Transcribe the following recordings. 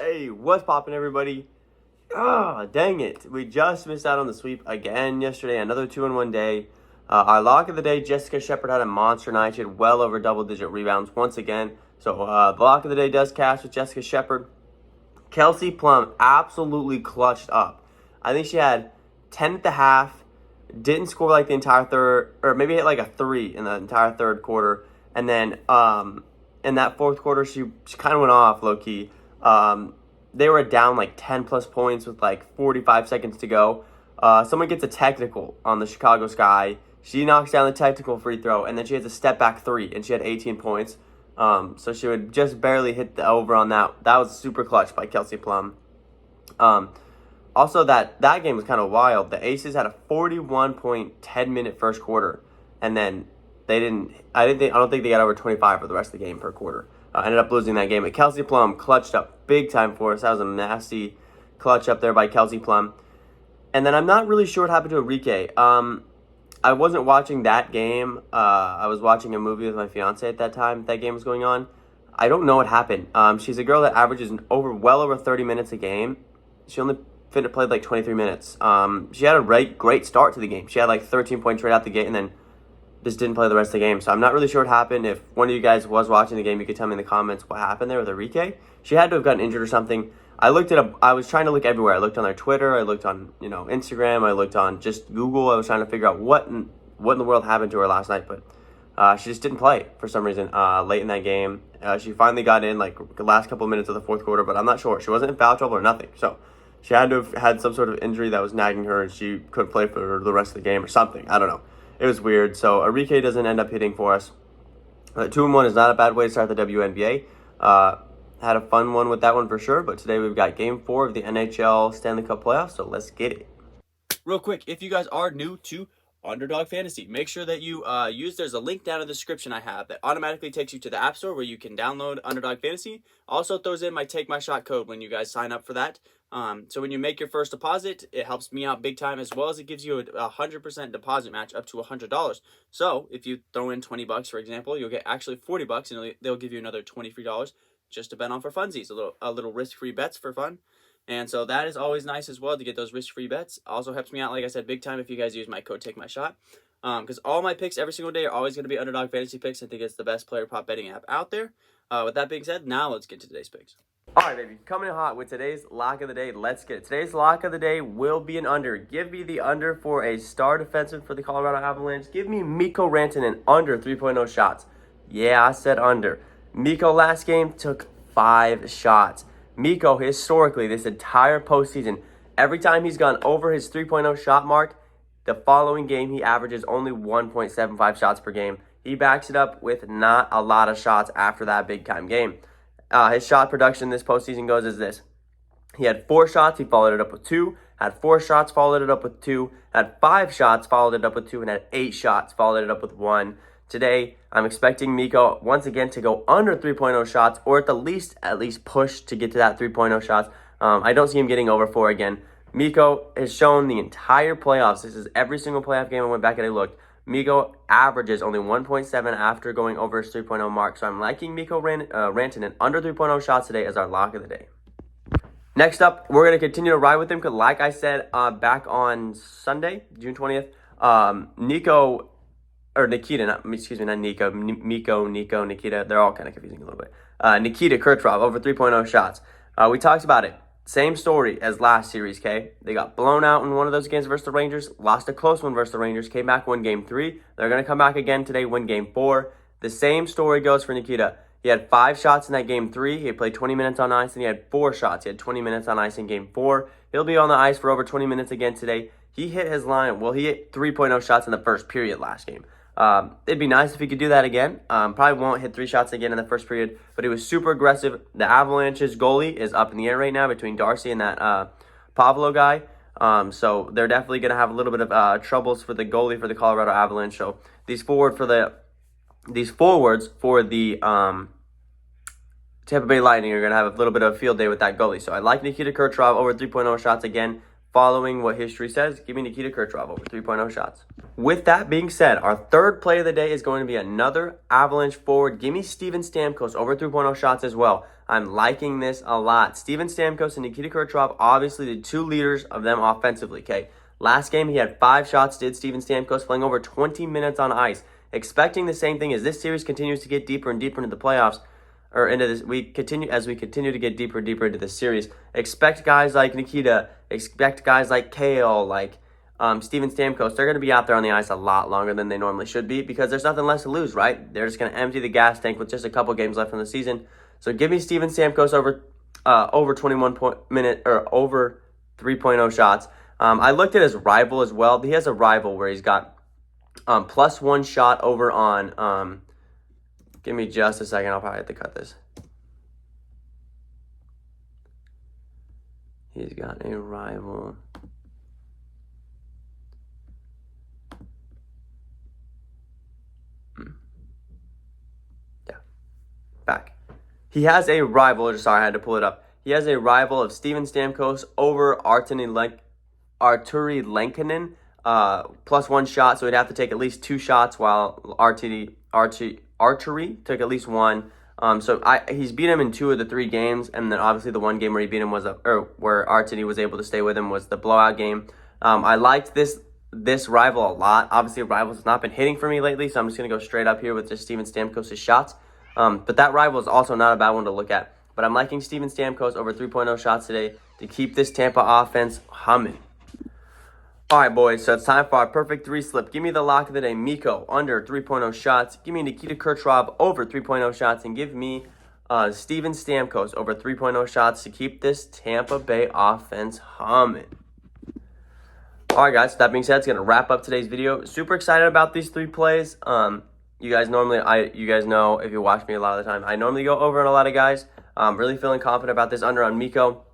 Hey, what's poppin', everybody? Dang it. We just missed out on the sweep again yesterday. Another 2-in-1 day. Our lock of the day, Jessica Shepard had a monster night. She had well over double-digit rebounds once again. So the lock of the day does cash with Jessica Shepard. Kelsey Plum absolutely clutched up. I think she had 10 at the half, didn't score like the entire third, or maybe hit like a 3 in the entire third quarter. And then in that fourth quarter, she kind of went off low-key. They were down like 10 plus points with like 45 seconds to go. Someone gets a technical on the Chicago Sky. She knocks down the technical free throw, and then she has a step back 3, and she had 18 points. So she would just barely hit the over on that. That was super clutch by Kelsey Plum. Also, that game was kind of wild. The Aces had a 41-point 10-minute first quarter, and then I don't think they got over 25 for the rest of the game per quarter. Ended up losing that game. But Kelsey Plum clutched up big time for us. That was a nasty clutch up there by Kelsey Plum. And then I'm not really sure what happened to Enrique. I wasn't watching that game. I was watching a movie with my fiance at that time. That game was going on. I don't know what happened. She's a girl that averages well over 30 minutes a game. She only played like 23 minutes. She had a great start to the game. She had like 13 points right out the gate, and then just didn't play the rest of the game. So I'm not really sure what happened. If one of you guys was watching the game, you could tell me in the comments what happened there with Enrique. She had to have gotten injured or something. I was trying to look everywhere. I looked on their Twitter. I looked on Instagram. I looked on just Google. I was trying to figure out what in the world happened to her last night. But she just didn't play for some reason late in that game. She finally got in like the last couple of minutes of the fourth quarter, but I'm not sure. She wasn't in foul trouble or nothing. So she had to have had some sort of injury that was nagging her, and she couldn't play for the rest of the game or something. I don't know. It was weird. So Enrique doesn't end up hitting for us. 2-1 is not a bad way to start the WNBA. Had a fun one with that one for sure. But today we've got Game 4 of the NHL Stanley Cup playoffs. So let's get it. Real quick, if you guys are new to Underdog Fantasy, make sure that you there's a link down in the description I have that automatically takes you to the App Store where you can download Underdog Fantasy. Also throws in my TAKEMYSHOT code when you guys sign up for that. So when you make your first deposit, it helps me out big time, as well as it gives you a 100% deposit match up to $100. So if you throw in $20, for example, you'll get actually $40, and they'll give you another $20 free just to bet on for funsies, a little risk-free bets for fun. And so that is always nice as well to get those risk-free bets. Also helps me out, like I said, big time if you guys use my code TAKEMYSHOT. Because all my picks every single day are always going to be Underdog Fantasy picks. I think it's the best player prop betting app out there. With that being said, now let's get to today's picks. All right, baby, coming in hot with today's lock of the day. Let's get it. Today's lock of the day will be an under. Give me the under for a star defenseman for the Colorado Avalanche. Give me Mikko Rantanen under 3.0 shots. Yeah, I said under. Mikko last game took 5 shots. Mikko, historically, this entire postseason, every time he's gone over his 3.0 shot mark, the following game he averages only 1.75 shots per game. He backs it up with not a lot of shots after that big-time game. His shot production this postseason goes as this. He had 4 shots, he followed it up with 2, had 4 shots, followed it up with 2, had 5 shots, followed it up with 2, and had 8 shots, followed it up with 1. Today, I'm expecting Mikko once again to go under 3.0 shots, or at least push to get to that 3.0 shots. I don't see him getting over 4 again. Mikko has shown the entire playoffs. This is every single playoff game I went back and I looked. Mikko averages only 1.7 after going over his 3.0 mark. So I'm liking Mikko Rantanen under 3.0 shots today as our lock of the day. Next up, we're going to continue to ride with him because, like I said back on Sunday, June 20th, Nikita, they're all kind of confusing a little bit. Nikita Kucherov over 3.0 shots. We talked about it. Same story as last series, okay? They got blown out in one of those games versus the Rangers, lost a close one versus the Rangers, came back, won Game 3. They're going to come back again today, win Game 4. The same story goes for Nikita. He had 5 shots in that Game 3. He played 20 minutes on ice, and he had 4 shots. He had 20 minutes on ice in Game 4. He'll be on the ice for over 20 minutes again today. He hit his line. Well, he hit 3.0 shots in the first period last game. It'd be nice if he could do that again. Probably won't hit 3 shots again in the first period, but he was super aggressive. The Avalanche's goalie is up in the air right now between Darcy and that Pavlo guy. So they're definitely going to have a little bit of troubles for the goalie for the Colorado Avalanche. So these forwards for the Tampa Bay Lightning are going to have a little bit of a field day with that goalie. So I like Nikita Kucherov over 3.0 shots again. Following what history says, give me Nikita Kucherov over 3.0 shots. With that being said, our third play of the day is going to be another Avalanche forward. Give me Steven Stamkos over 3.0 shots as well. I'm liking this a lot. Steven Stamkos and Nikita Kucherov, obviously the two leaders of them offensively, okay? Last game, he had 5 shots, did Steven Stamkos, playing over 20 minutes on ice. Expecting the same thing as this series continues to get deeper and deeper into the playoffs, or into this, we continue to get deeper and deeper into this series. Expect guys like Nikita, expect guys like Kale, like Steven Stamkos. They're going to be out there on the ice a lot longer than they normally should be because there's nothing less to lose, right? They're just going to empty the gas tank with just a couple games left in the season. So give me Steven Stamkos over 21 or over 3.0 shots. I looked at his rival as well. He has a rival where he's got +1 shot over on. Give me just a second. I'll probably have to cut this. He's got a rival. Yeah. Back. He has a rival. Sorry, I had to pull it up. He has a rival of Steven Stamkos over Arturi Lenkinen. +1 shot, so he'd have to take at least 2 shots while Archery took at least 1. So he's beat him in 2 of the 3 games, and then obviously the one game where he beat him was where Archery was able to stay with him was the blowout game. I liked this rival a lot. Obviously, rivals has not been hitting for me lately, so I'm just gonna go straight up here with just Steven Stamkos' shots. But that rival is also not a bad one to look at. But I'm liking Steven Stamkos over 3.0 shots today to keep this Tampa offense humming. All right, boys, so it's time for our perfect 3 slip. Give me the lock of the day, Mikko, under 3.0 shots. Give me Nikita Kucherov over 3.0 shots. And give me Steven Stamkos over 3.0 shots to keep this Tampa Bay offense humming. All right, guys, so that being said, it's going to wrap up today's video. Super excited about these 3 plays. You guys know if you watch me a lot of the time, I normally go over on a lot of guys. Really feeling confident about this under on Mikko.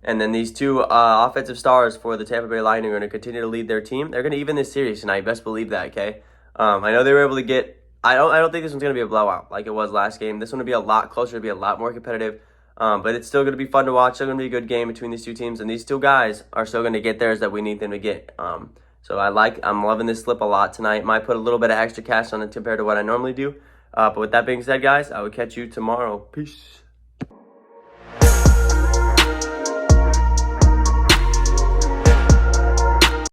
And then these 2 offensive stars for the Tampa Bay Lightning are going to continue to lead their team. They're going to even this series tonight. Best believe that, okay? I know they were able to get... I don't think this one's going to be a blowout like it was last game. This one will be a lot closer, to be a lot more competitive. But it's still going to be fun to watch. Still going to be a good game between these 2 teams. And these 2 guys are still going to get theirs that we need them to get. So I'm loving this slip a lot tonight. Might put a little bit of extra cash on it compared to what I normally do. But with that being said, guys, I will catch you tomorrow. Peace.